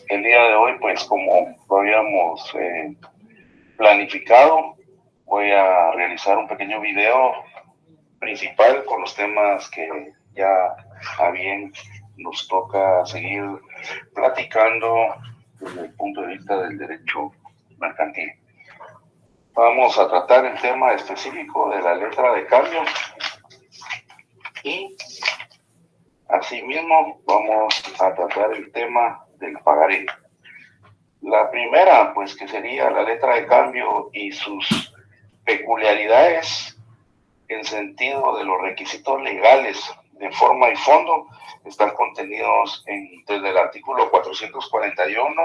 El día de hoy, pues como lo habíamos planificado, voy a realizar un pequeño video principal con los temas que ya a bien nos toca seguir platicando desde el punto de vista del derecho mercantil. Vamos a tratar el tema específico de la letra de cambio y asimismo vamos a tratar el tema del pagaré. La primera, pues, que sería la letra de cambio y sus peculiaridades en sentido de los requisitos legales de forma y fondo, están contenidos desde el artículo 441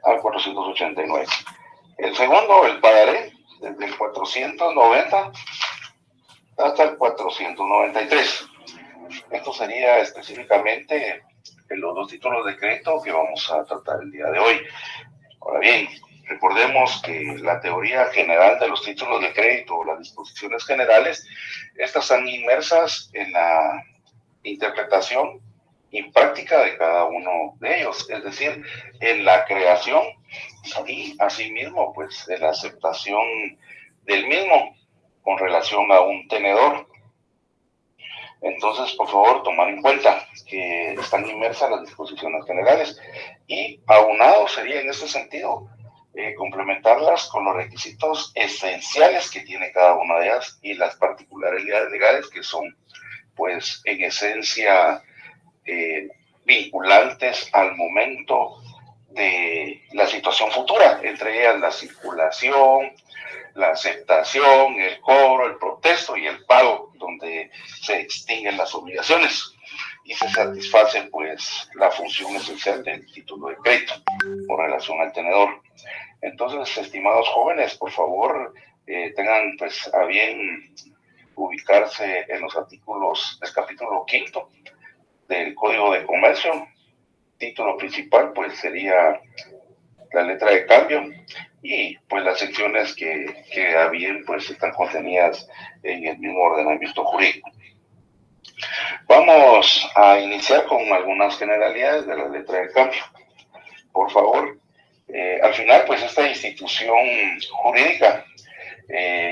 al 489. El segundo, el pagaré, desde el 490 hasta el 493. Esto sería específicamente los dos títulos de crédito que vamos a tratar el día de hoy. Ahora bien, recordemos que la teoría general de los títulos de crédito, las disposiciones generales, estas están inmersas en la interpretación y práctica de cada uno de ellos, es decir, en la creación y asimismo, pues, de la aceptación del mismo con relación a un tenedor. Entonces, por favor, tomar en cuenta que están inmersas las disposiciones generales y aunado sería en este sentido complementarlas con los requisitos esenciales que tiene cada una de ellas y las particularidades legales que son, pues, en esencia vinculantes al momento de la situación futura, entre ellas la circulación, la aceptación, el cobro, el protesto y el pago, donde se extinguen las obligaciones y se satisface, pues, la función esencial del título de crédito con relación al tenedor. Entonces, estimados jóvenes, por favor, tengan, pues, a bien ubicarse en los artículos del capítulo 5 del Código de Comercio. Título principal, pues, sería la letra de cambio y, pues, las secciones que a bien, pues, están contenidas en el mismo ordenamiento jurídico. Vamos a iniciar con algunas generalidades de la letra de cambio. Por favor, al final, pues, esta institución jurídica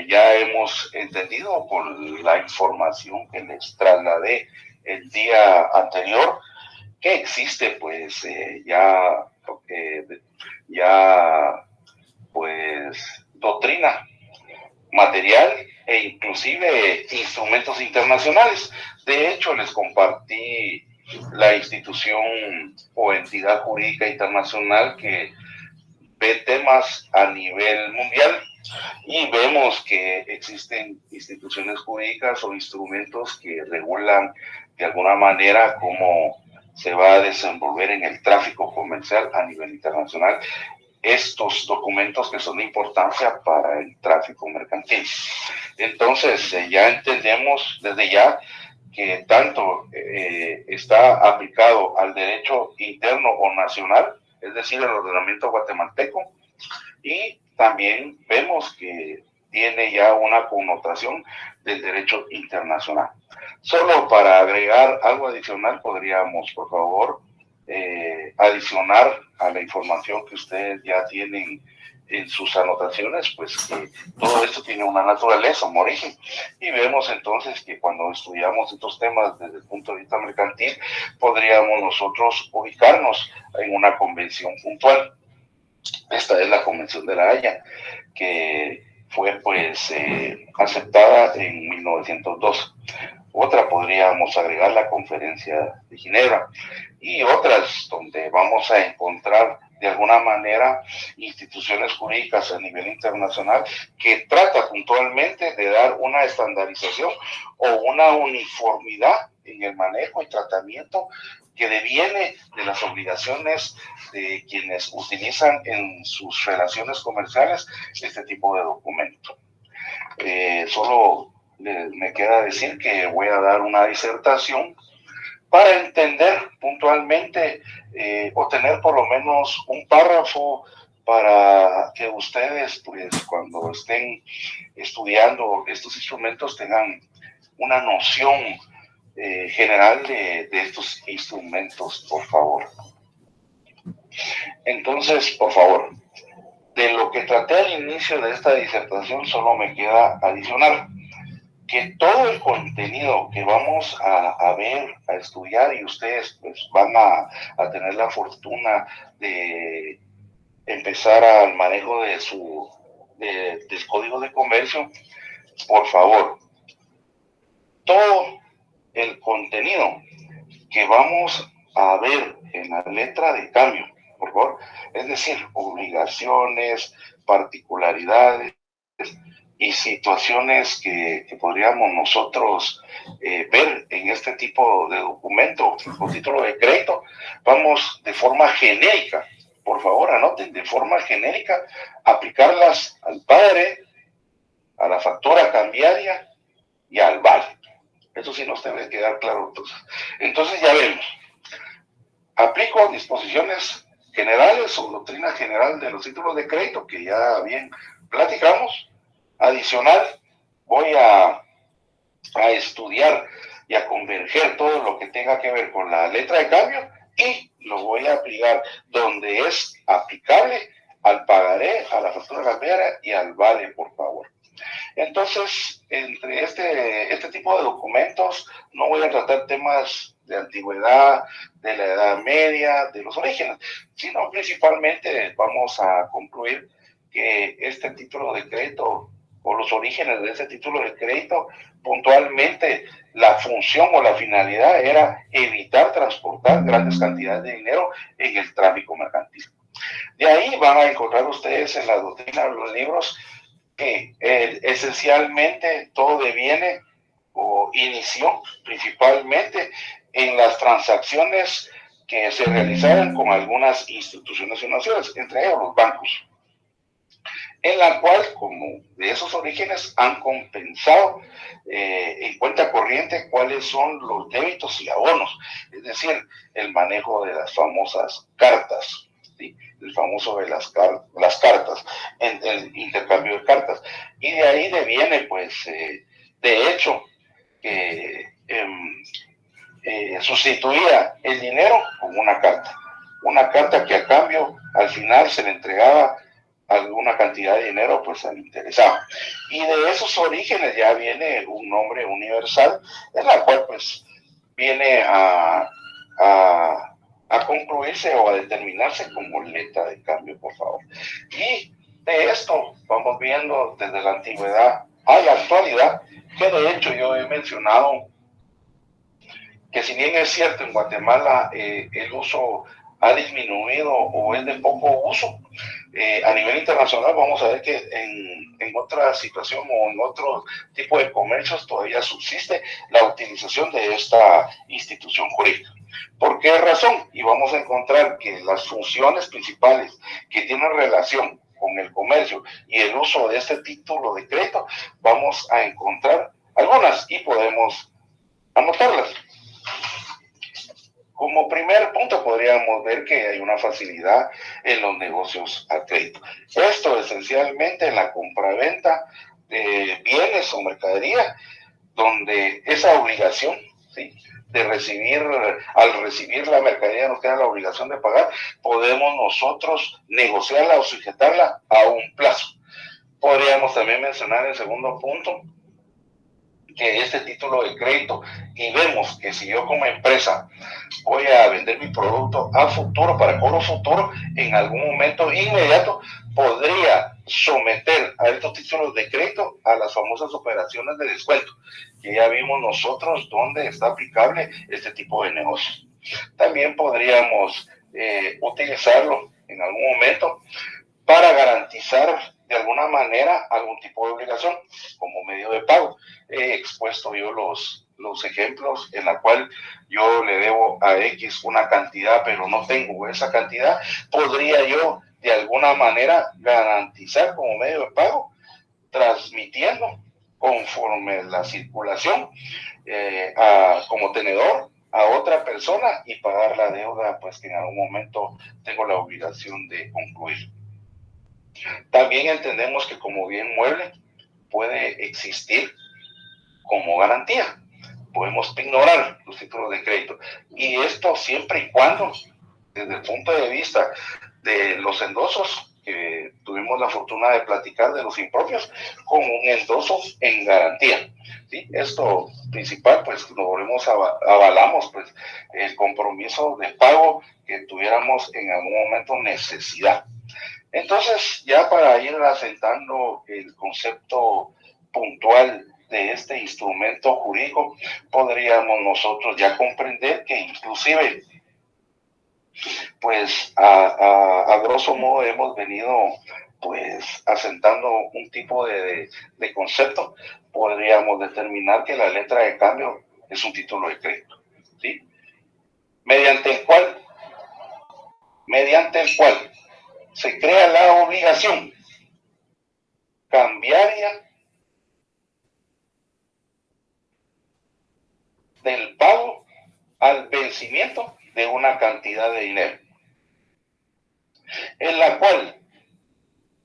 ya hemos entendido por la información que les trasladé el día anterior que existe, pues, ya pues, doctrina material e inclusive instrumentos internacionales. De hecho, les compartí la institución o entidad jurídica internacional que ve temas a nivel mundial y vemos que existen instituciones jurídicas o instrumentos que regulan de alguna manera cómo se va a desenvolver en el tráfico comercial a nivel internacional estos documentos que son de importancia para el tráfico mercantil. Entonces, ya entendemos desde ya que tanto está aplicado al derecho interno o nacional, es decir, el ordenamiento guatemalteco, y también vemos que tiene ya una connotación del derecho internacional. Solo para agregar algo adicional, podríamos, por favor, adicionar a la información que ustedes ya tienen en sus anotaciones, pues que todo esto tiene una naturaleza, un origen, y vemos entonces que cuando estudiamos estos temas desde el punto de vista mercantil, podríamos nosotros ubicarnos en una convención puntual. Esta es la Convención de La Haya, que fue, pues, aceptada en 1902. Otra podríamos agregar la Conferencia de Ginebra y otras donde vamos a encontrar de alguna manera instituciones jurídicas a nivel internacional que trata puntualmente de dar una estandarización o una uniformidad en el manejo y tratamiento que deviene de las obligaciones de quienes utilizan en sus relaciones comerciales este tipo de documento. Solo me queda decir que voy a dar una disertación para entender puntualmente o tener por lo menos un párrafo para que ustedes, pues, cuando estén estudiando estos instrumentos tengan una noción general de estos instrumentos, por favor. Entonces, por favor, de lo que traté al inicio de esta disertación, solo me queda adicionar que todo el contenido que vamos a ver, a estudiar, y ustedes pues van a tener la fortuna de empezar al manejo de del código de comercio, por favor, todo el contenido que vamos a ver en la letra de cambio, por favor, es decir, obligaciones, particularidades y situaciones que podríamos nosotros ver en este tipo de documento o título de crédito, vamos de forma genérica, por favor anoten, de forma genérica, aplicarlas al padre, a la factura cambiaria y al vale. Eso sí nos debe quedar claro. Entonces ya vemos, aplico disposiciones generales o doctrina general de los títulos de crédito que ya bien platicamos. Adicional, voy a estudiar y a converger todo lo que tenga que ver con la letra de cambio y lo voy a aplicar donde es aplicable al pagaré, a la factura cambiaria y al vale, por favor. Entonces, entre este tipo de documentos no voy a tratar temas de antigüedad, de la Edad Media, de los orígenes, sino principalmente vamos a concluir que este título de crédito o los orígenes de ese título de crédito, puntualmente la función o la finalidad era evitar transportar grandes cantidades de dinero en el tráfico mercantil. De ahí van a encontrar ustedes en la doctrina de los libros que esencialmente todo deviene o inició principalmente en las transacciones que se realizaban con algunas instituciones financieras, entre ellos los bancos, en la cual, como de esos orígenes, han compensado en cuenta corriente cuáles son los débitos y abonos, es decir, el manejo de las famosas cartas, ¿sí? El famoso de las cartas, el intercambio de cartas. Y de ahí deviene, pues, de hecho, que sustituía el dinero con una carta que a cambio al final se le entregaba alguna cantidad de dinero pues al interesado. Y de esos orígenes ya viene un nombre universal en la cual pues viene a concluirse o a determinarse como letra de cambio, por favor. Y de esto vamos viendo desde la antigüedad a la actualidad, que de hecho yo he mencionado que si bien es cierto en Guatemala el uso ha disminuido o es de poco uso, a nivel internacional vamos a ver que en otra situación o en otro tipo de comercios todavía subsiste la utilización de esta institución jurídica. ¿Por qué razón? Y vamos a encontrar que las funciones principales que tienen relación con el comercio y el uso de este título de crédito, vamos a encontrar algunas y podemos anotarlas. Como primer punto podríamos ver que hay una facilidad en los negocios a crédito. Esto esencialmente en la compraventa de bienes o mercadería, donde esa obligación, ¿sí?, de recibir, al recibir la mercadería nos queda la obligación de pagar, podemos nosotros negociarla o sujetarla a un plazo. Podríamos también mencionar el segundo punto, que este título de crédito, y vemos que si yo como empresa voy a vender mi producto a futuro, para cobro futuro, en algún momento inmediato podría someter a estos títulos de crédito a las famosas operaciones de descuento, que ya vimos nosotros dónde está aplicable este tipo de negocio. También podríamos utilizarlo en algún momento para garantizar de alguna manera algún tipo de obligación como medio de pago. He expuesto yo los ejemplos en la cual yo le debo a X una cantidad, pero no tengo esa cantidad. ¿Podría yo de alguna manera garantizar como medio de pago, transmitiendo conforme la circulación como tenedor a otra persona y pagar la deuda pues que en algún momento tengo la obligación de concluir? También entendemos que como bien mueble puede existir como garantía. Podemos ignorar los títulos de crédito. Y esto siempre y cuando desde el punto de vista de los endosos, que tuvimos la fortuna de platicar de los impropios, con un endoso en garantía. ¿Sí? Esto principal, pues lo volvemos avalamos, pues el compromiso de pago que tuviéramos en algún momento necesidad. Entonces, ya para ir asentando el concepto puntual de este instrumento jurídico, podríamos nosotros ya comprender que inclusive, pues a grosso modo hemos venido pues asentando un tipo de concepto. Podríamos determinar que la letra de cambio es un título de crédito, ¿sí? Mediante el cual se crea la obligación cambiaria del pago al vencimiento de una cantidad de dinero, en la cual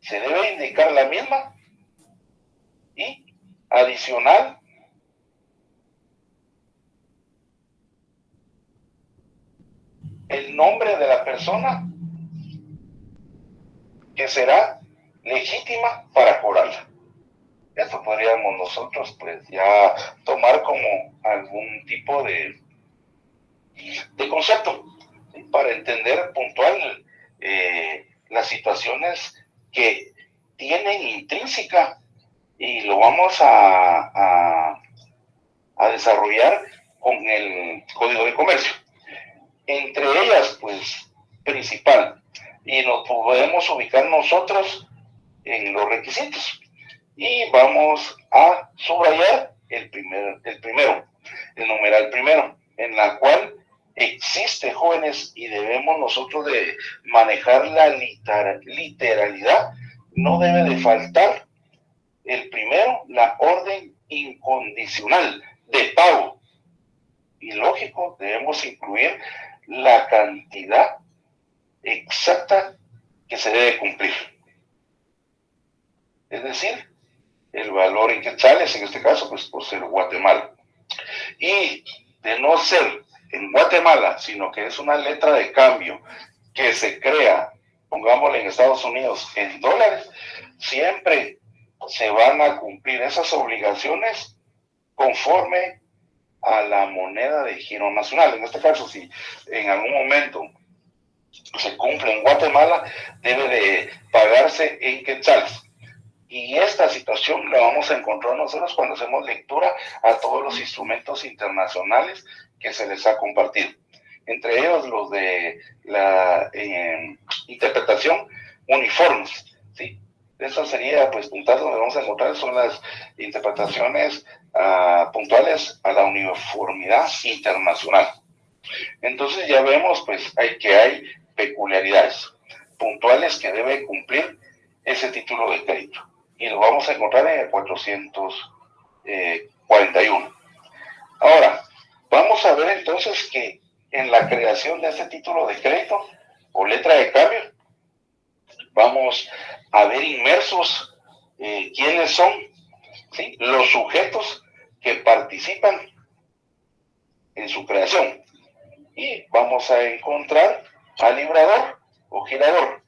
se debe indicar la misma y adicional el nombre de la persona que será legítima para cobrarla. Esto podríamos nosotros pues ya tomar como algún tipo de concepto, ¿sí? Para entender puntual las situaciones que tienen intrínseca, y lo vamos a desarrollar con el Código de Comercio. Entre ellas, pues, principal, y nos podemos ubicar nosotros en los requisitos. Y vamos a subrayar el primero, el numeral primero, en la cual existe, jóvenes, y debemos nosotros de manejar la literalidad. No debe de faltar el primero, la orden incondicional de pago. Y lógico, debemos incluir la cantidad exacta que se debe cumplir. Es decir, el valor en quetzales, en este caso, pues por ser Guatemala. Y de no ser en Guatemala, sino que es una letra de cambio que se crea, pongámosle en Estados Unidos, en dólares, siempre se van a cumplir esas obligaciones conforme a la moneda de giro nacional. En este caso, si en algún momento se cumple en Guatemala, debe de pagarse en quetzales. Y esta situación la vamos a encontrar nosotros cuando hacemos lectura a todos los instrumentos internacionales que se les ha compartido. Entre ellos los de la interpretación uniformes, ¿sí? Eso sería, pues, puntual, donde vamos a encontrar son las interpretaciones puntuales a la uniformidad internacional. Entonces ya vemos, pues, que hay peculiaridades puntuales que debe cumplir ese título de crédito. Y lo vamos a encontrar en el 441. Ahora, vamos a ver entonces que en la creación de este título de crédito o letra de cambio, vamos a ver inmersos quiénes son, ¿sí?, los sujetos que participan en su creación. Y vamos a encontrar al librador o girador.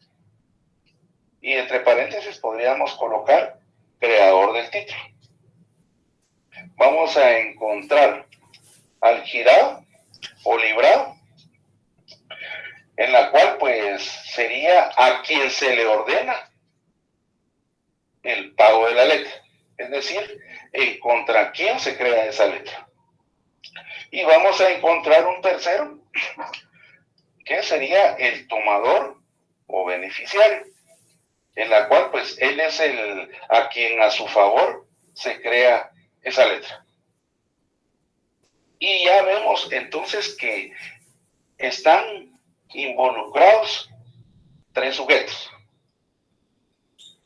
Y entre paréntesis podríamos colocar creador del título. Vamos a encontrar al girado o librado, en la cual pues sería a quien se le ordena el pago de la letra, es decir, en contra quién se crea esa letra. Y vamos a encontrar un tercero, que sería el tomador o beneficiario, en la cual pues él es el a quien a su favor se crea esa letra. Y ya vemos entonces que están involucrados tres sujetos,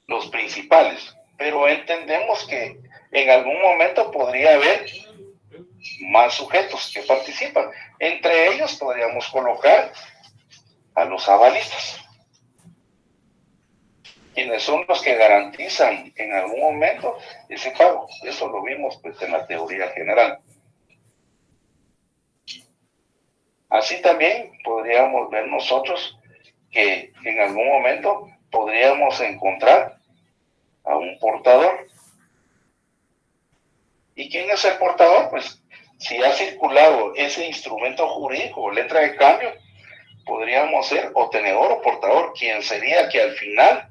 los principales, pero entendemos que en algún momento podría haber más sujetos que participan. Entre ellos podríamos colocar a los avalistas, quienes son los que garantizan en algún momento ese pago. Eso lo vimos pues en la teoría general. Así también podríamos ver nosotros que en algún momento podríamos encontrar a un portador. ¿Y quién es el portador? Pues si ha circulado ese instrumento jurídico o letra de cambio, podríamos ser o tenedor o portador, quien sería que al final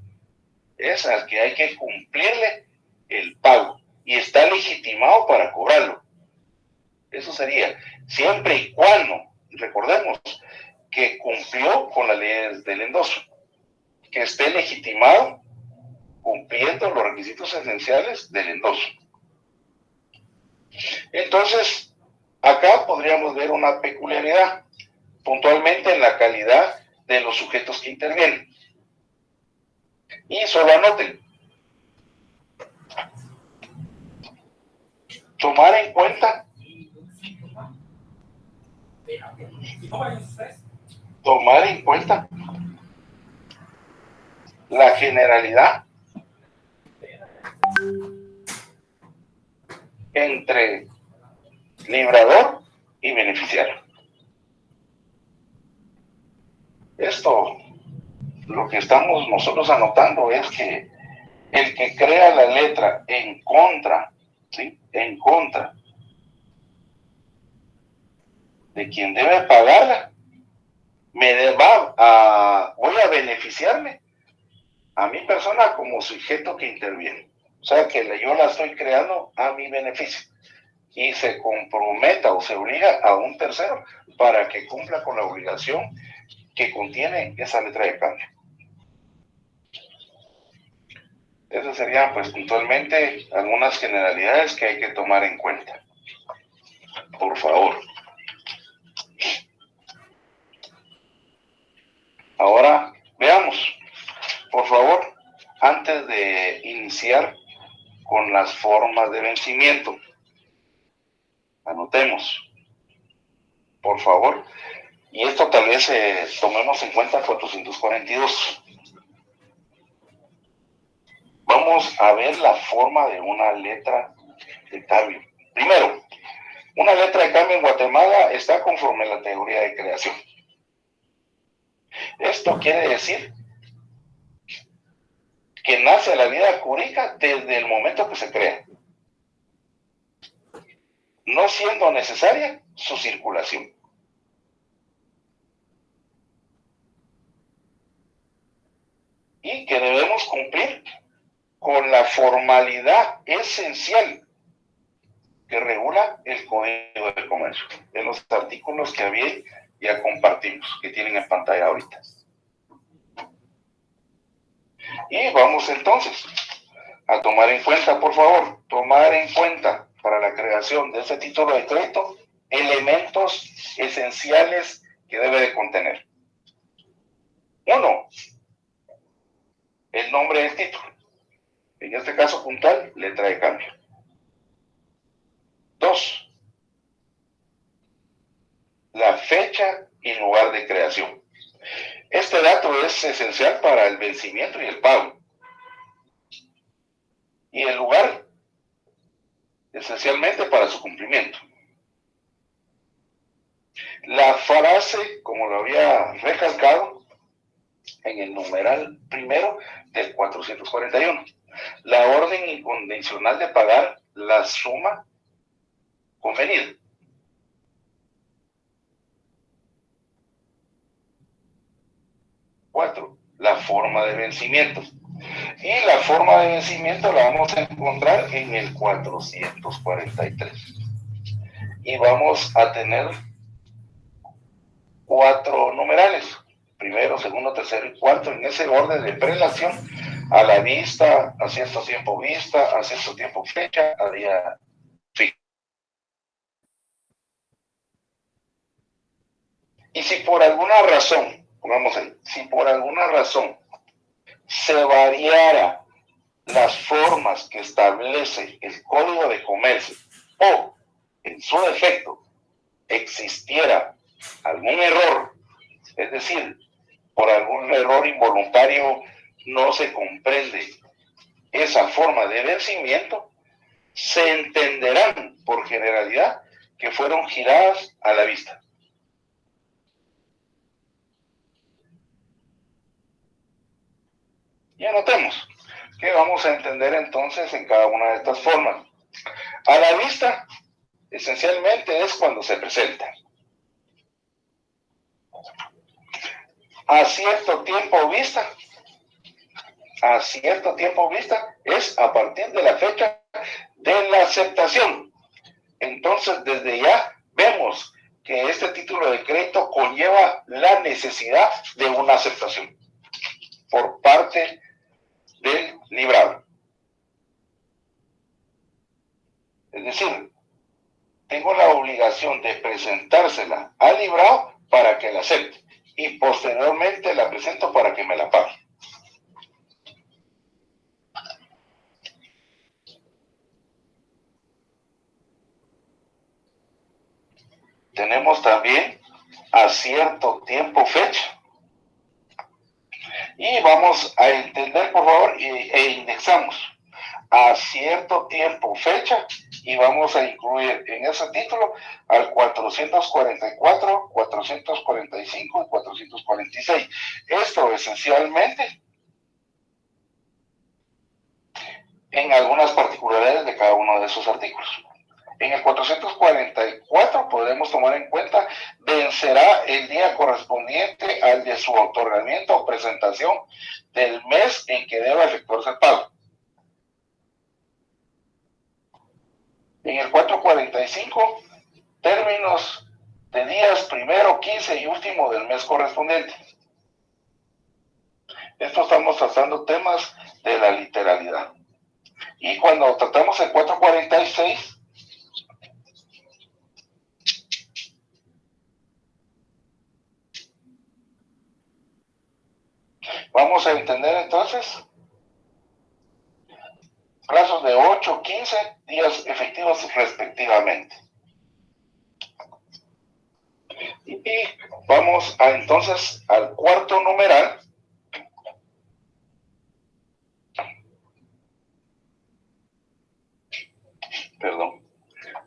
es al que hay que cumplirle el pago y está legitimado para cobrarlo. Eso sería, siempre y cuando, recordemos, que cumplió con las leyes del endoso, que esté legitimado cumpliendo los requisitos esenciales del endoso. Entonces, acá podríamos ver una peculiaridad, puntualmente en la calidad de los sujetos que intervienen. Y solo anoten, tomar en cuenta la generalidad entre librador y beneficiario. Esto, lo que estamos nosotros anotando es que el que crea la letra en contra, ¿sí? En contra de quien debe pagarla, voy a beneficiarme a mi persona como sujeto que interviene. O sea, que yo la estoy creando a mi beneficio. Y se comprometa o se obliga a un tercero para que cumpla con la obligación que contiene esa letra de cambio. Esas serían, pues, puntualmente algunas generalidades que hay que tomar en cuenta. Por favor. Ahora, veamos, por favor, antes de iniciar con las formas de vencimiento, anotemos, por favor, y esto tal vez tomemos en cuenta 442. Vamos a ver la forma de una letra de cambio. Primero, una letra de cambio en Guatemala está conforme a la teoría de creación. Esto quiere decir que nace la vida jurídica desde el momento que se crea, no siendo necesaria su circulación. Y que debemos cumplir con la formalidad esencial que regula el Código de Comercio, en los artículos que ya compartimos, que tienen en pantalla ahorita. Y vamos entonces a tomar en cuenta, por favor, tomar en cuenta para la creación de ese título de crédito elementos esenciales que debe de contener. 1, el nombre del título. En este caso puntual, letra de cambio. 2, la fecha y lugar de creación. Este dato es esencial para el vencimiento y el pago. Y el lugar, esencialmente para su cumplimiento. La frase, como lo había recalcado en el numeral primero del 441, la orden incondicional de pagar la suma convenida. 4, la forma de vencimiento. Y la forma de vencimiento la vamos a encontrar en el 443. Y vamos a tener 4 numerales. Primero, segundo, tercero y cuarto, en ese orden de prelación, a la vista, a cierto tiempo vista, a cierto tiempo fecha, a día fijo. Y si por alguna razón, pongamos ahí, si por alguna razón se variara las formas que establece el Código de Comercio o, en su defecto, existiera algún error, es decir, por algún error involuntario no se comprende esa forma de vencimiento, se entenderán por generalidad que fueron giradas a la vista. Y anotemos que vamos a entender entonces en cada una de estas formas. A la vista, esencialmente es cuando se presenta. A cierto tiempo vista es a partir de la fecha de la aceptación. Entonces, desde ya vemos que este título de crédito conlleva la necesidad de una aceptación por parte del librado. Es decir, tengo la obligación de presentársela al librado para que la acepte y posteriormente la presento para que me la pague. Tenemos también a cierto tiempo fecha. Y vamos a entender, por favor, e indexamos a cierto tiempo fecha y vamos a incluir en ese título al 444, 445 y 446. Esto esencialmente en algunas particularidades de cada uno de esos artículos. En el 444 podremos tomar en cuenta vencerá el día correspondiente al de su otorgamiento o presentación del mes en que deba efectuarse el pago. En el 445, términos de días primero, 15 y último del mes correspondiente. Esto estamos tratando temas de la literalidad. Y cuando tratamos el 446, vamos a entender entonces plazos de 8, 15 días efectivos respectivamente. Y vamos a entonces al cuarto numeral.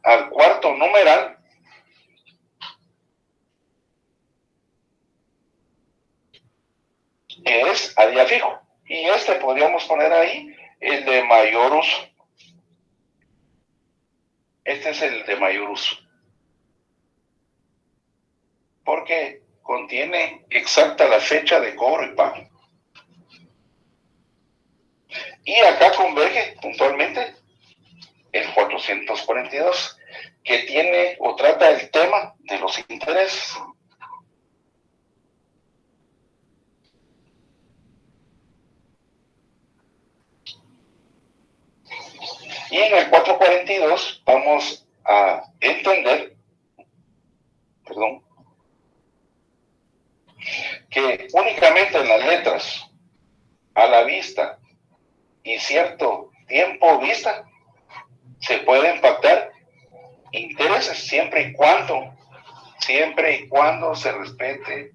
Al cuarto numeral, que es a día fijo. Y podríamos poner ahí el de mayor uso. Este es el de mayor uso. Porque contiene exacta la fecha de cobro y pago. Y acá converge puntualmente el 442, que tiene o trata el tema de los intereses. Y en el 442 vamos a entender, que únicamente en las letras a la vista y cierto tiempo vista se pueden pactar intereses siempre y cuando se respete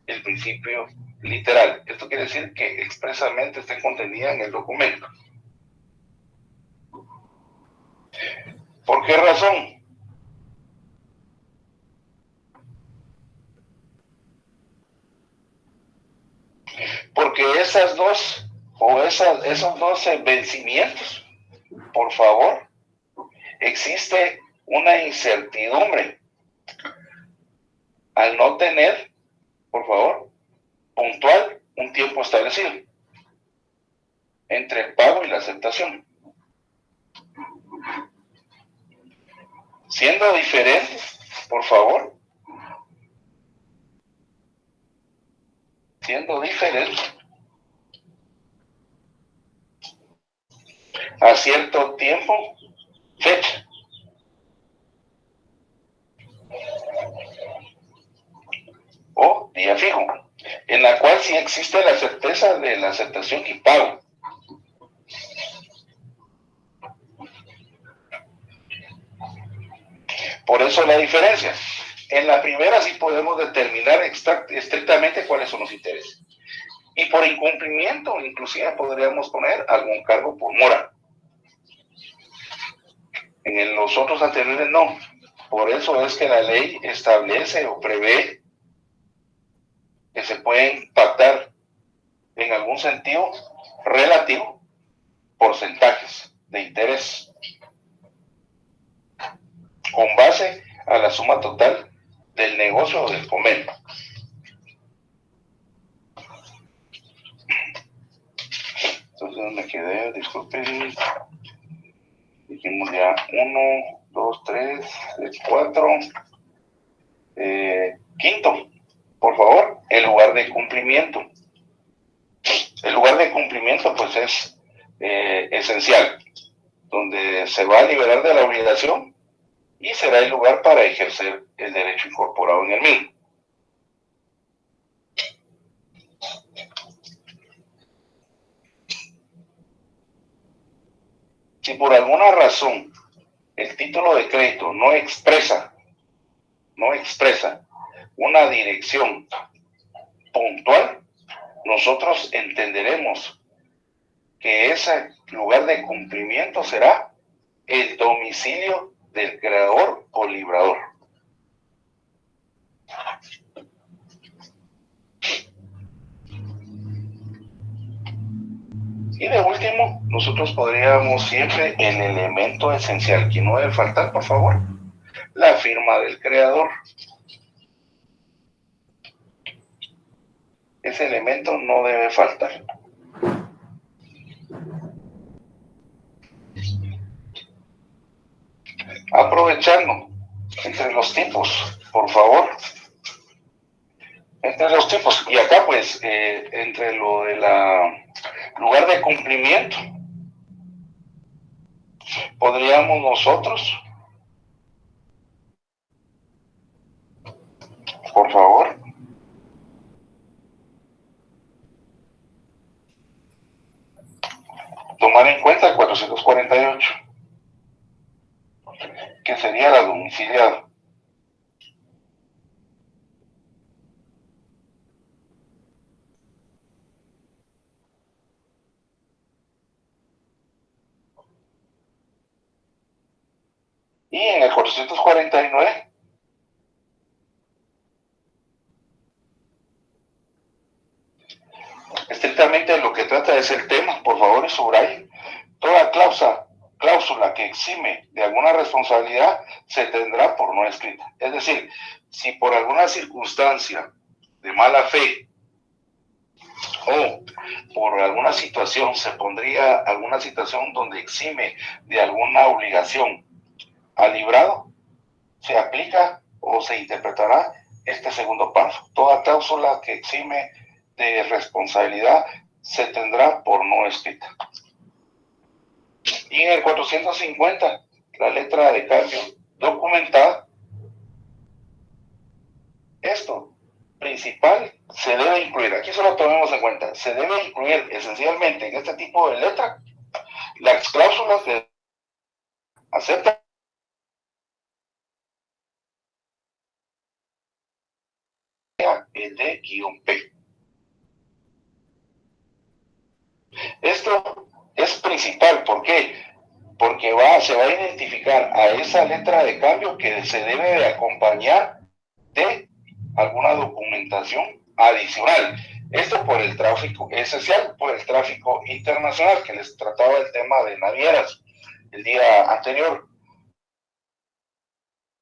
el principio literal. Esto quiere decir que expresamente esté contenida en el documento. ¿Por qué razón? Porque esos dos vencimientos, por favor, existe una incertidumbre al no tener, por favor, puntual un tiempo establecido entre el pago y la aceptación. Siendo diferentes, por favor, a cierto tiempo, fecha. O día fijo, en la cual sí existe la certeza de la aceptación y pago. Por eso la diferencia. En la primera sí podemos determinar estrictamente cuáles son los intereses. Y por incumplimiento, inclusive podríamos poner algún cargo por mora. En los otros anteriores no. Por eso es que la ley establece o prevé que se pueden pactar en algún sentido relativo, porcentajes de interés con base a la suma total del negocio o del convenio. Entonces me quedé, disculpen, dijimos ya 1, 2, 3, 4. Quinto, por favor, el lugar de cumplimiento. El lugar de cumplimiento pues es esencial, donde se va a liberar de la obligación y será el lugar para ejercer el derecho incorporado en el mismo. Si por alguna razón el título de crédito no expresa una dirección puntual, nosotros entenderemos que ese lugar de cumplimiento será el domicilio del creador o librador. Y de último, nosotros podríamos siempre el elemento esencial que no debe faltar, por favor, la firma del creador. Ese elemento no debe faltar. Aprovechando, entre los tipos, por favor, entre los tipos, y acá pues, entre lo de la lugar de cumplimiento, podríamos nosotros, por favor, tomar en cuenta el 448, que sería la domiciliada. Y en el 449, estrictamente lo que trata es el tema, por favor, subrayen. Toda cláusula que exime de alguna responsabilidad se tendrá por no escrita. Es decir, si por alguna circunstancia de mala fe o por alguna situación se pondría alguna situación donde exime de alguna obligación al librado, se aplica o se interpretará este segundo párrafo. Toda cláusula que exime de responsabilidad se tendrá por no escrita. Y en el 450, la letra de cambio documentada, esto principal se debe incluir, aquí solo tomemos en cuenta, se debe incluir esencialmente en este tipo de letra las cláusulas que aceptan el D-P. Esto es principal, ¿por qué? Porque se va a identificar a esa letra de cambio que se debe de acompañar de alguna documentación adicional. Esto por el tráfico, esencial por el tráfico internacional, que les trataba el tema de navieras el día anterior.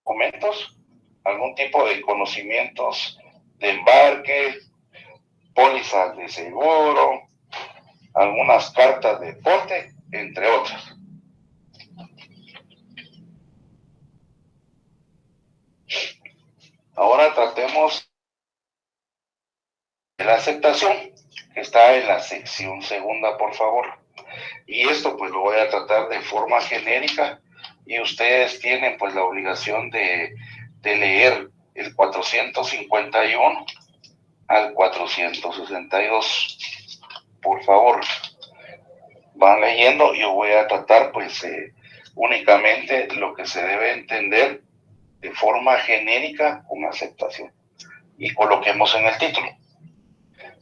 Documentos, algún tipo de conocimientos de embarque, pólizas de seguro, algunas cartas de porte, entre otras. Ahora tratemos de la aceptación, que está en la sección segunda, por favor. Y esto pues lo voy a tratar de forma genérica y ustedes tienen pues la obligación de leer el 451 al 462. Por favor, van leyendo. Yo voy a tratar pues únicamente lo que se debe entender de forma genérica con aceptación. Y coloquemos en el título.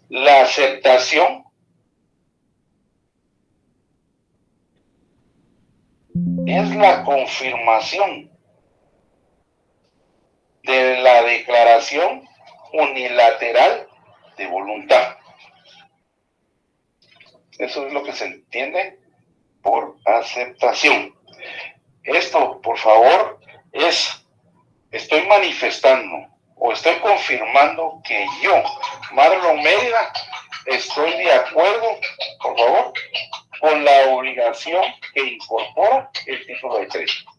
La aceptación es la confirmación de la declaración unilateral de voluntad. Eso es lo que se entiende por aceptación. Esto, por favor, estoy manifestando o estoy confirmando que yo, Marlon Mérida, estoy de acuerdo, por favor, con la obligación que incorpora el título de crédito.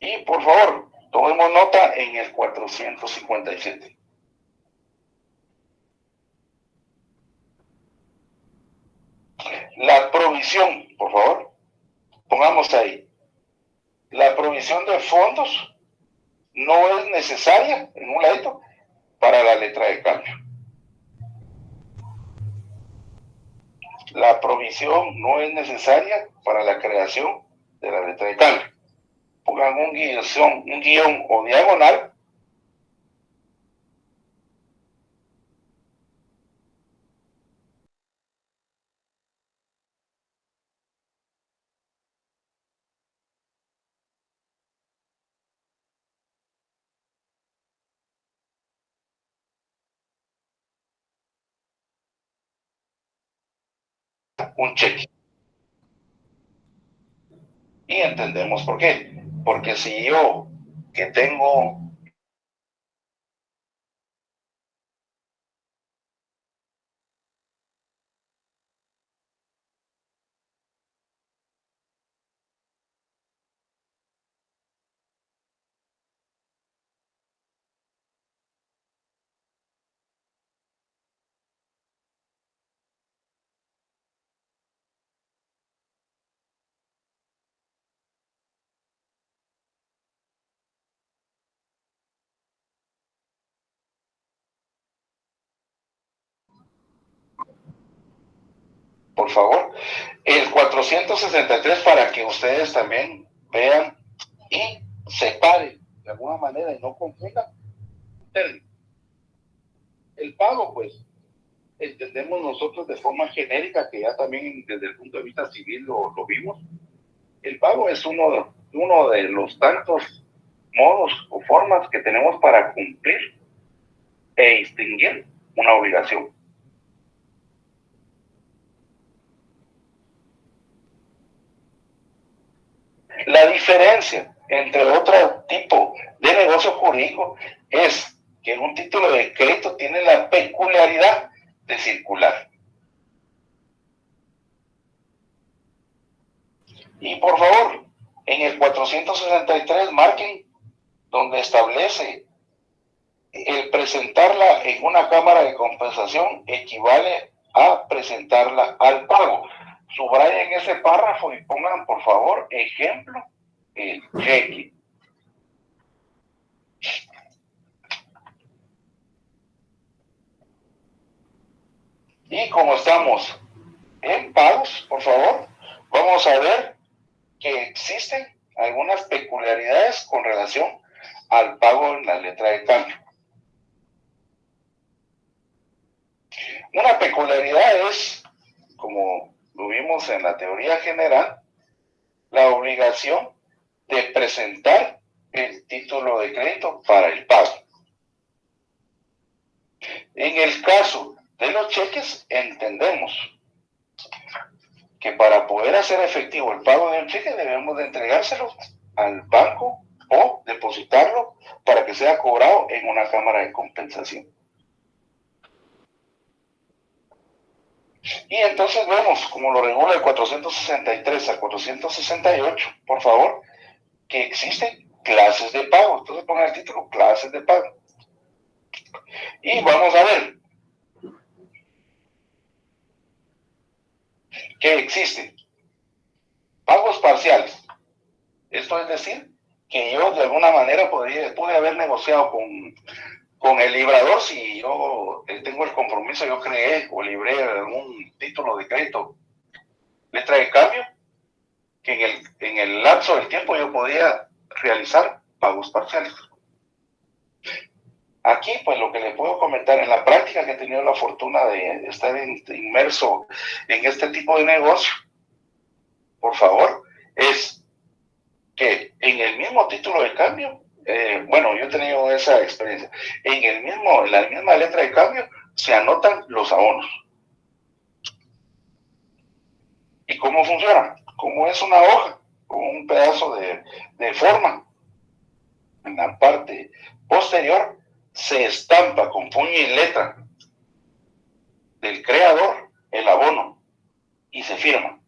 Y por favor, tomemos nota en el 457. La provisión, por favor, pongamos ahí. La provisión de fondos no es necesaria, en un ladito, para la letra de cambio. La provisión no es necesaria para la creación de la letra de cambio. Pongan un guión o diagonal. Un cheque. Y entendemos por qué. Porque si yo, que tengo por favor, el 463 para que ustedes también vean y separen de alguna manera y no confundan el pago, pues entendemos nosotros de forma genérica, que ya también desde el punto de vista civil lo vimos. El pago es uno de los tantos modos o formas que tenemos para cumplir e extinguir una obligación. La diferencia entre otro tipo de negocio jurídico es que un título de crédito tiene la peculiaridad de circular. Y por favor, en el 463 marquen donde establece el presentarla en una cámara de compensación equivale a presentarla al pago. Subrayen ese párrafo y pongan, por favor, ejemplo, el cheque. Y como estamos en pagos, por favor, vamos a ver que existen algunas peculiaridades con relación al pago en la letra de cambio. Una peculiaridad es, como lo vimos en la teoría general, la obligación de presentar el título de crédito para el pago. En el caso de los cheques, entendemos que para poder hacer efectivo el pago de un cheque debemos de entregárselo al banco o depositarlo para que sea cobrado en una cámara de compensación. Y entonces vemos, como lo regula el 463 al 468, por favor, que existen clases de pago. Entonces pongan el título, clases de pago. Y vamos a ver que existen pagos parciales. Esto es decir, que yo de alguna manera pude haber negociado con el librador si yo tengo el compromiso, yo creé o libré algún título de crédito, letra de cambio, que en el lapso del tiempo yo podía realizar pagos parciales. Aquí, pues lo que le puedo comentar en la práctica, que he tenido la fortuna de estar inmerso en este tipo de negocio, por favor, es que en el mismo título de cambio bueno, yo he tenido esa experiencia. En la misma letra de cambio se anotan los abonos. ¿Y cómo funciona? Como es una hoja, con un pedazo de forma, en la parte posterior se estampa con puño y letra del creador el abono y se firma.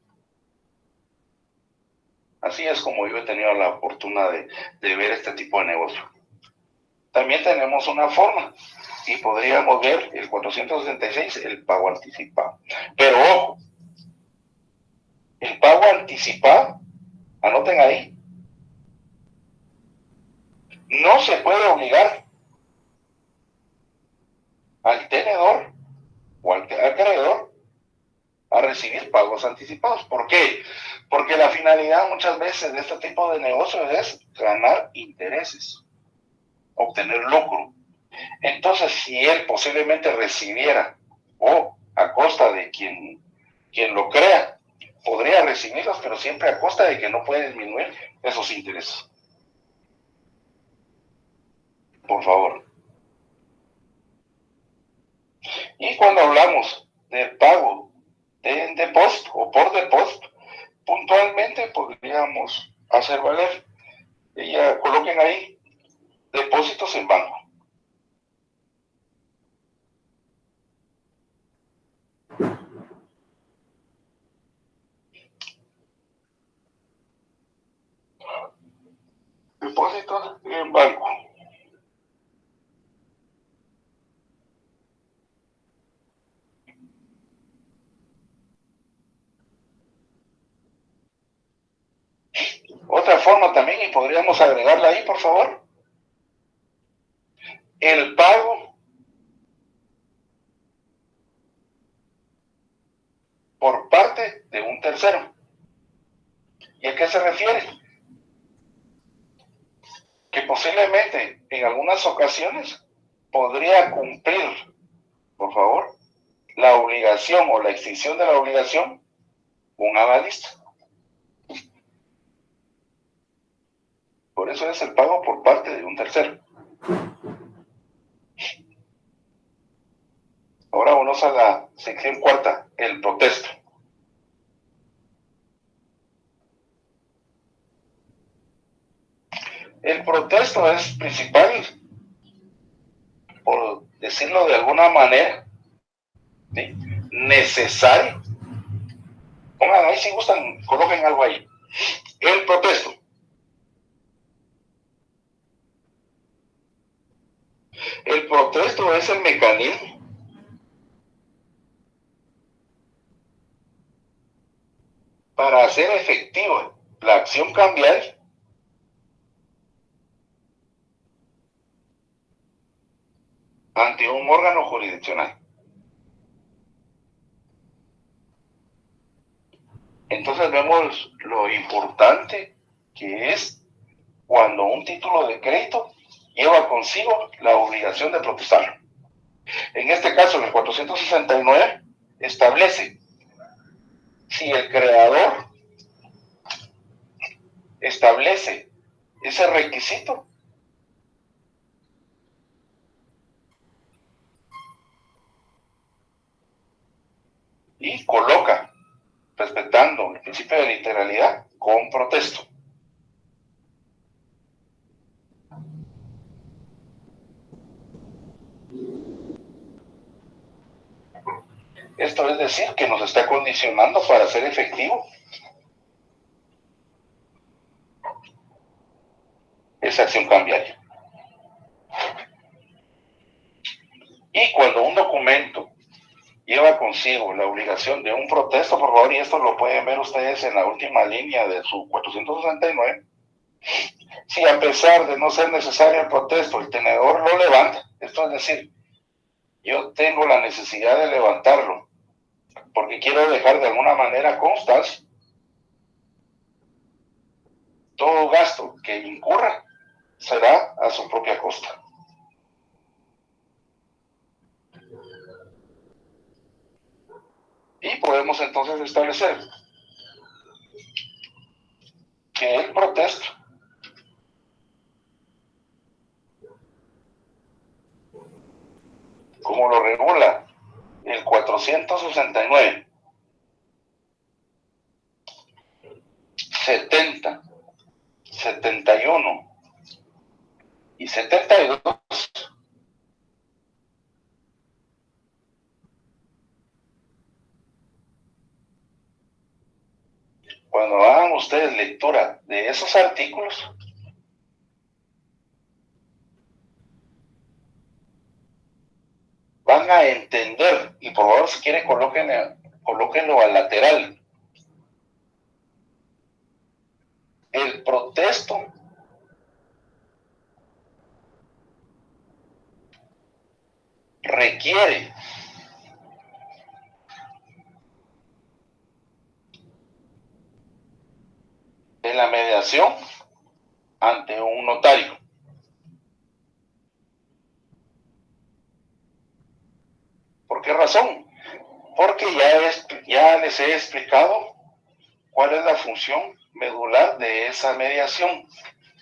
Así es como yo he tenido la fortuna de ver este tipo de negocio. También tenemos una forma y podríamos ver el 466, el pago anticipado. Pero ojo, el pago anticipado, anoten ahí, no se puede obligar al tenedor o al acreedor a recibir pagos anticipados. ¿Por qué? Porque la finalidad muchas veces de este tipo de negocios es ganar intereses, obtener lucro. Entonces, si él posiblemente recibiera, o a costa de quien lo crea, podría recibirlos, pero siempre a costa de que no puede disminuir esos intereses. Por favor. Y cuando hablamos del pago de depósito o por depósito, puntualmente podríamos hacer valer, ya coloquen ahí, depósitos en banco. Depósitos en banco. Otra forma también, y podríamos agregarla ahí, por favor, el pago por parte de un tercero. ¿Y a qué se refiere? Que posiblemente en algunas ocasiones podría cumplir, por favor, la obligación o la extinción de la obligación un avalista. Por eso es el pago por parte de un tercero. Ahora vamos a la sección cuarta, el protesto. El protesto es principal, por decirlo de alguna manera, ¿sí?, necesario. Pongan ahí si gustan, coloquen algo ahí. El protesto. El protesto es el mecanismo para hacer efectiva la acción cambiaria ante un órgano jurisdiccional. Entonces vemos lo importante que es cuando un título de crédito lleva consigo la obligación de protestarlo. En este caso, en el 469, establece si el creador establece ese requisito, y coloca, respetando el principio de literalidad, con protesto. Esto es decir, que nos está condicionando para ser efectivo esa acción cambiaria. Y cuando un documento lleva consigo la obligación de un protesto, por favor, y esto lo pueden ver ustedes en la última línea de su 469, si a pesar de no ser necesario el protesto, el tenedor lo levanta, esto es decir, yo tengo la necesidad de levantarlo porque quiero dejar de alguna manera constancia, todo gasto que incurra será a su propia costa. Y podemos entonces establecer que el protesto como lo regula el 469, 70, 71 y 72, cuando hagan ustedes lectura de esos artículos, van a entender, y por favor si quieren colóquenlo al lateral, el protesto requiere de la mediación ante un notario. ¿Por qué razón? Porque ya les he explicado cuál es la función medular de esa mediación.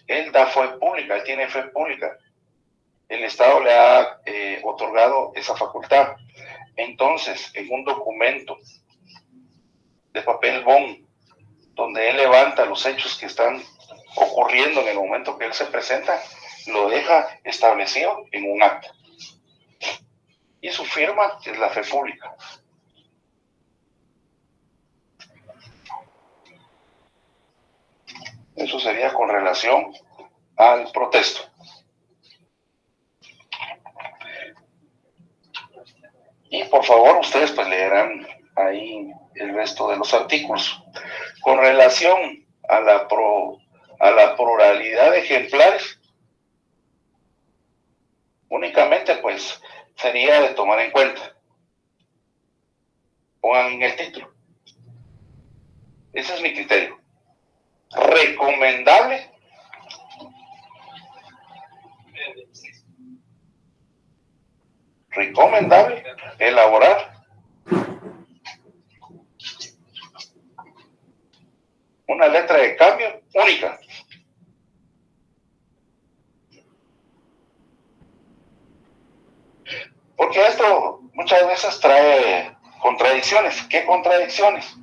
Él da fe pública, él tiene fe pública. El Estado le ha otorgado esa facultad. Entonces, en un documento de papel bond, donde él levanta los hechos que están ocurriendo en el momento que él se presenta, lo deja establecido en un acta. Y su firma es la fe pública. Eso sería con relación al protesto. Y por favor, ustedes pues leerán ahí el resto de los artículos. Con relación a la pluralidad de ejemplares, únicamente pues sería de tomar en cuenta. Pongan en el título. Ese es mi criterio. Recomendable elaborar una letra de cambio única. Porque esto muchas veces trae contradicciones. ¿Qué contradicciones?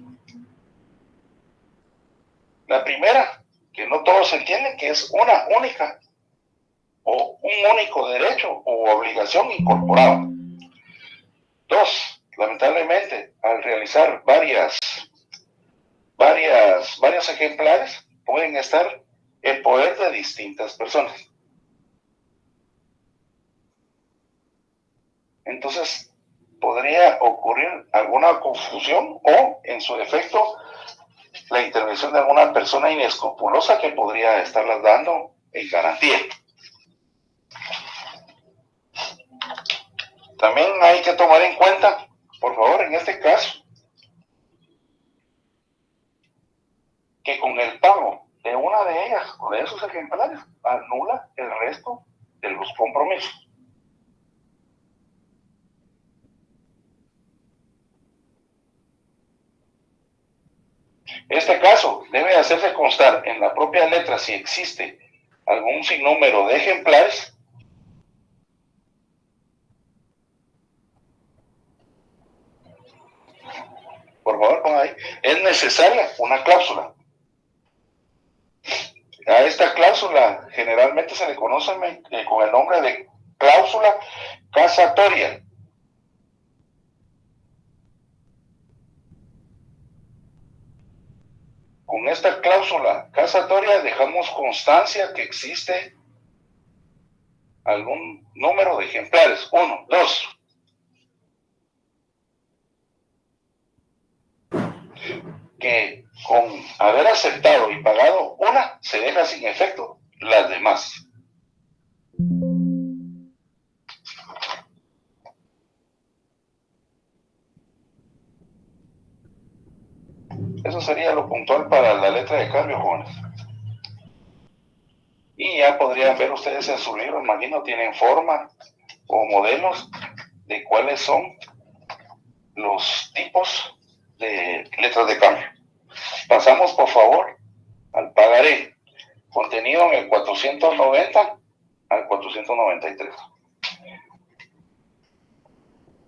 La primera, que no todos entienden que es una única o un único derecho o obligación incorporado. Dos, lamentablemente, al realizar varios ejemplares, pueden estar en poder de distintas personas. Entonces, podría ocurrir alguna confusión o, en su defecto, la intervención de alguna persona inescrupulosa que podría estarlas dando en garantía. También hay que tomar en cuenta, por favor, en este caso, que con el pago de una de ellas o de esos ejemplares anula el resto de los compromisos. Este caso debe hacerse constar en la propia letra si existe algún sinnúmero de ejemplares por favor, ponga ahí, es necesaria una cláusula. A esta cláusula generalmente se le conoce con el nombre de cláusula casatoria. Con esta cláusula casatoria dejamos constancia que existe algún número de ejemplares. 1, 2. Que con haber aceptado y pagado una, se deja sin efecto las demás. Eso sería lo puntual para la letra de cambio, jóvenes. Y ya podrían ver ustedes en su libro, imagino, tienen forma o modelos de cuáles son los tipos de letras de cambio. Pasamos, por favor, al pagaré, contenido en el 490 al 493.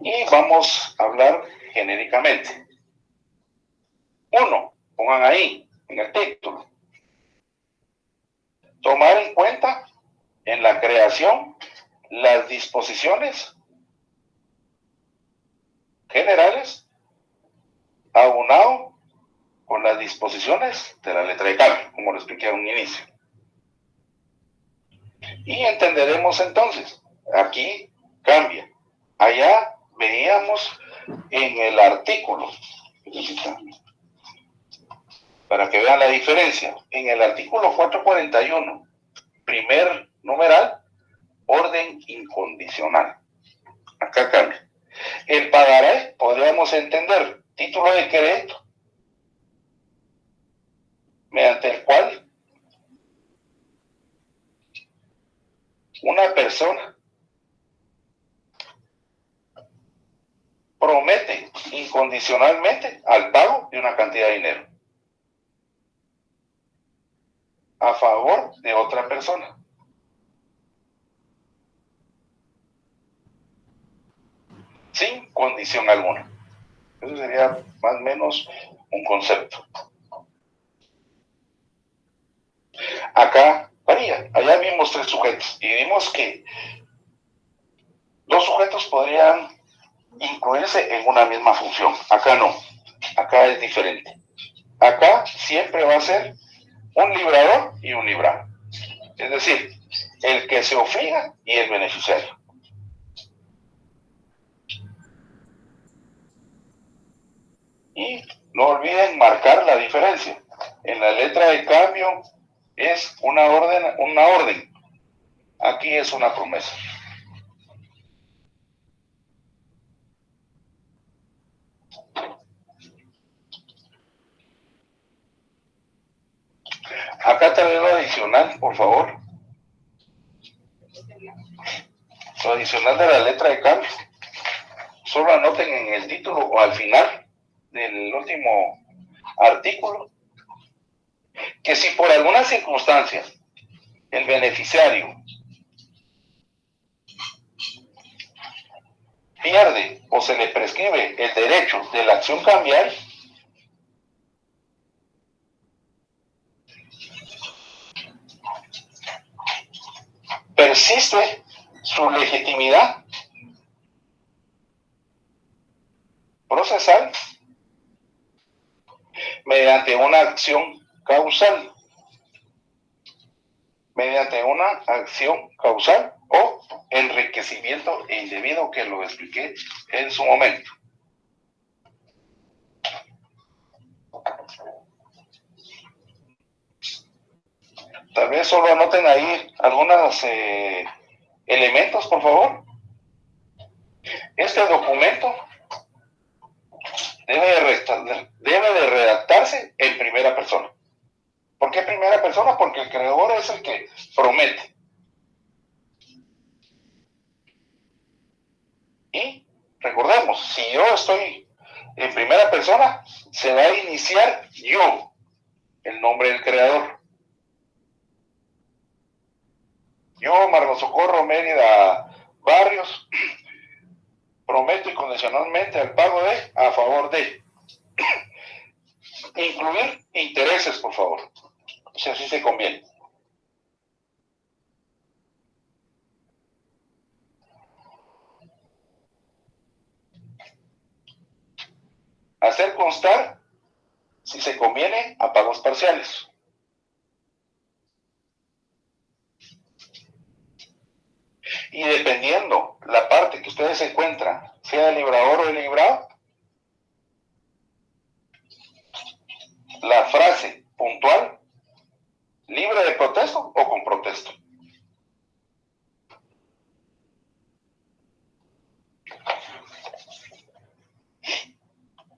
Y vamos a hablar genéricamente. 1, pongan ahí en el título, tomar en cuenta en la creación las disposiciones generales aunado con las disposiciones de la letra de cambio, como lo expliqué a un inicio. Y entenderemos entonces, aquí cambia. Allá veíamos en el artículo, para que vean la diferencia, en el artículo 441, primer numeral, orden incondicional. Acá cambia. El pagaré podríamos entender título de crédito mediante el cual una persona promete incondicionalmente al pago de una cantidad de dinero a favor de otra persona. Sin condición alguna. Eso sería más o menos un concepto. Acá varía. Allá vimos 3 sujetos y vimos que 2 sujetos podrían incluirse en una misma función. Acá no. Acá es diferente. Acá siempre va a ser un librador y un librado. Es decir, el que se obliga y el beneficiario. Y no olviden marcar la diferencia. En la letra de cambio es una orden. Aquí es una promesa. Acá te lo adicional, por favor. Lo adicional de la letra de cambio. Solo anoten en el título o al final del último artículo que si por alguna circunstancia el beneficiario pierde o se le prescribe el derecho de la acción cambiaria, persiste su legitimidad procesal mediante una acción causal. O enriquecimiento indebido, que lo expliqué en su momento. Tal vez solo anoten ahí algunos elementos, por favor. Este documento debe de redactarse en primera persona. ¿Por qué primera persona? Porque el creador es el que promete. Y recordemos, si yo estoy en primera persona, se va a iniciar yo, el nombre del creador. Yo, Margo Socorro Mérida Barrios, prometo incondicionalmente el pago a favor de. Incluir intereses, por favor, si así se conviene. Hacer constar, si se conviene, a pagos parciales. Y dependiendo la parte que ustedes encuentran, sea de librador o de librado, la frase puntual, libre de protesto o con protesto.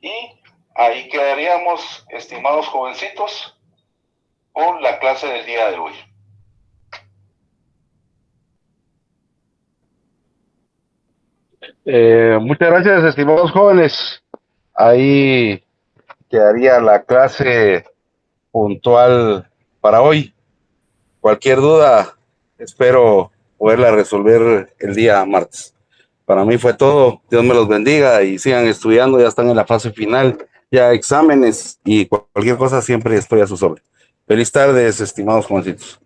Y ahí quedaríamos, estimados jovencitos, con la clase del día de hoy. Muchas gracias, estimados jóvenes. Ahí quedaría la clase puntual para hoy. Cualquier duda, espero poderla resolver el día martes. Para mí fue todo. Dios me los bendiga y sigan estudiando. Ya están en la fase final, ya exámenes y cualquier cosa siempre estoy a sus órdenes. Feliz tardes, estimados jovencitos.